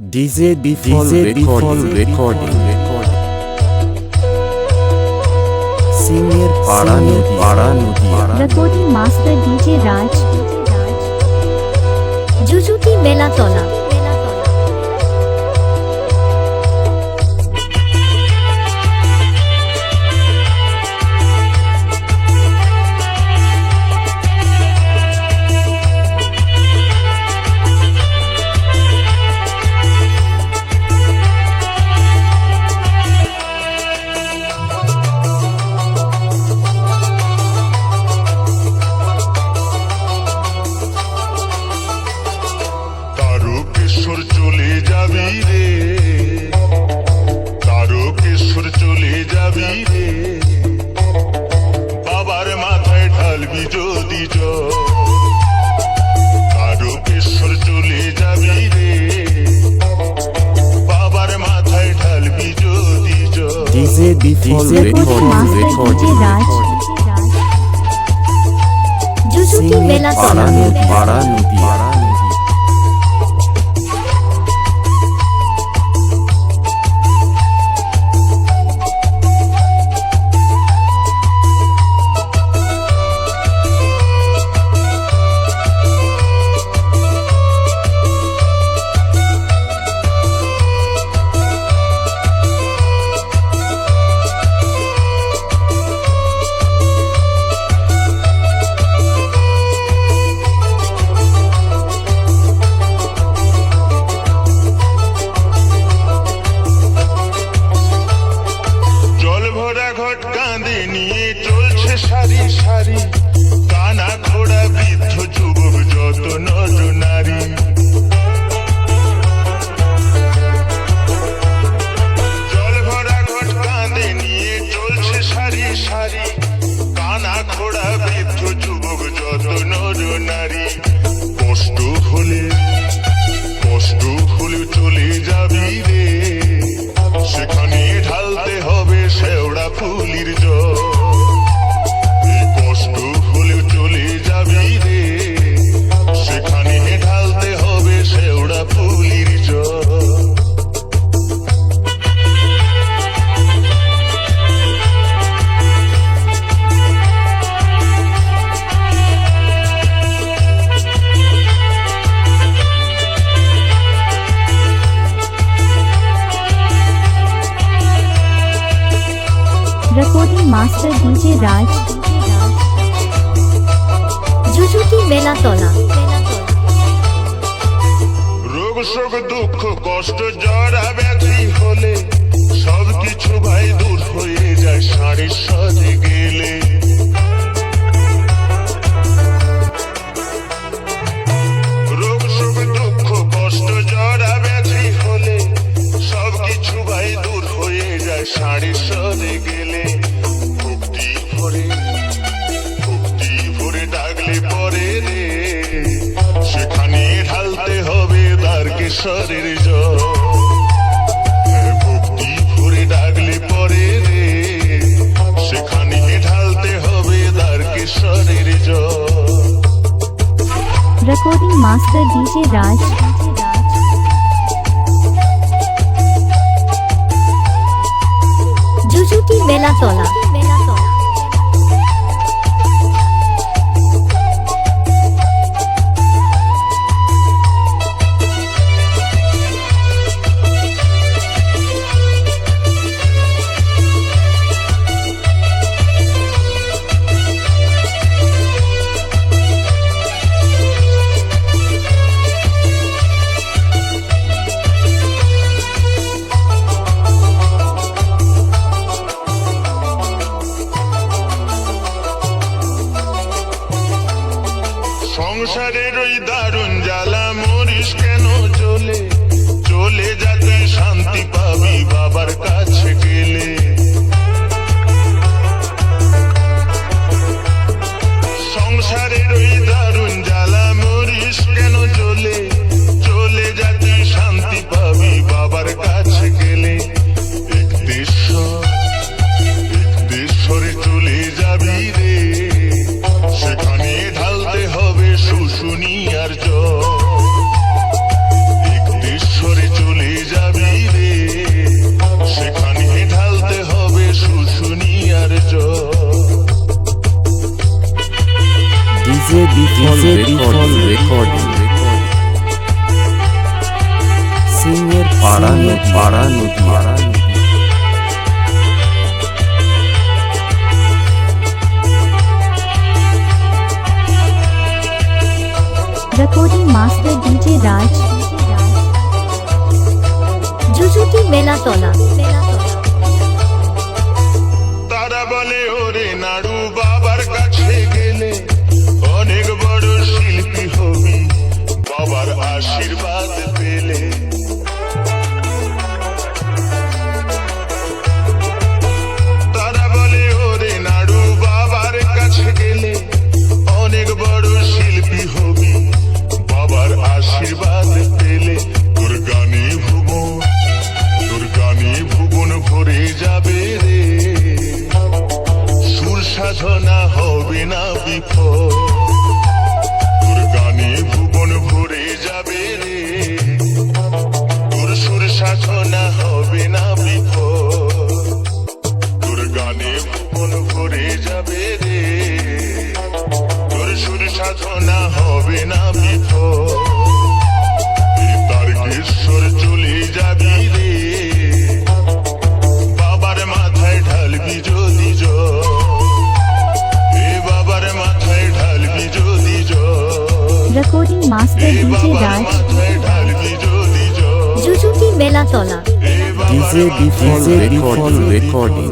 DJ Befall Recording Senior Paranodia Recording Master DJ Raj Jujuti Belatola চলে যাবি রে তারকেশ্বর চলে যাবি রে বাবার মাথায় ঢালবি যদি তারকেশ্বর চলে যাবি রে বাবার মাথায় ঢালবি যদি DJ Befall Recording Jujuti Belatola Paranodia কাঁধে নিয়ে চলছে সারি সারি কানা ঘোড়া বৃদ্ধ যুবক যত নর নারী জল ভরা ঘট কাঁধে নিয়ে চলছে সারি সারি কানা ঘোড়া বৃদ্ধ যুবক যত নর নারী কষ্ট হলে চলে যাবি রে সেখানে ঢালতে হবে শেওড়া ফুলির জল কষ্ট হলেও চলে যাবি রে সেখানে ঢালতে হবে শেওড়া ফুলির জল Recording Master DJ Raj Jujuti Belatola রোগ শোক দুঃখ কষ্ট জরা ব্যাধি হলে সব কিছু ভাই দূর হয়ে যায় সাড়ের সাথে গেলে রোগ শোক দুঃখ কষ্ট জরা ব্যাধি হলে সব কিছু ভাই দূর হয়ে যায় সাড়ের সাথে গেলে ভক্তি ভরে ডাকলে পরে রে সেখানে ঢালতে হবে তারকেশ্বরের জল ভক্তি ভরে ডাকলে পরে রে সেখানে ঢালতে হবে তারকেশ্বরের জল Recording Master DJ Raj Jujuti Belatola পাড়া Nadia Recording Master DJ Raj. জুজুটি বেলাতলা। তারা বলে ওরে নাড়ু বাবার কাছে গেলে অনেক বড় শিল্পী হবি, বাবার আশীর্বাদ পেলে। তারা বলে ওরে নাড়ু বাবার কাছে গেলে অনেক বড় শিল্পী হবি, বাবার আশীর্বাদ পেলে। তোর গানে ভুবন ভরে যাবে রে, সুর সাধনা হবে না বিফল। তোর গানে ভুবন ভরে যাবে রে, তোর সুর সাধনা হবে না বিফল। তোর গানে ভুবন ভরে যাবে রে, তোর সুর সাধনা হবে না বিফল। তারকেশ্বর চলে যাবি রে, বাবার মাথায় ঢালবি যদি জল, বাবার মাথায় ঢালবি যদি জল, Recording Master DJ বাবার Raj. মাথায় ঢালবি যদি জল। জুজুটি বেলাতলা। ডিজে ডিফল রেকর্ডিং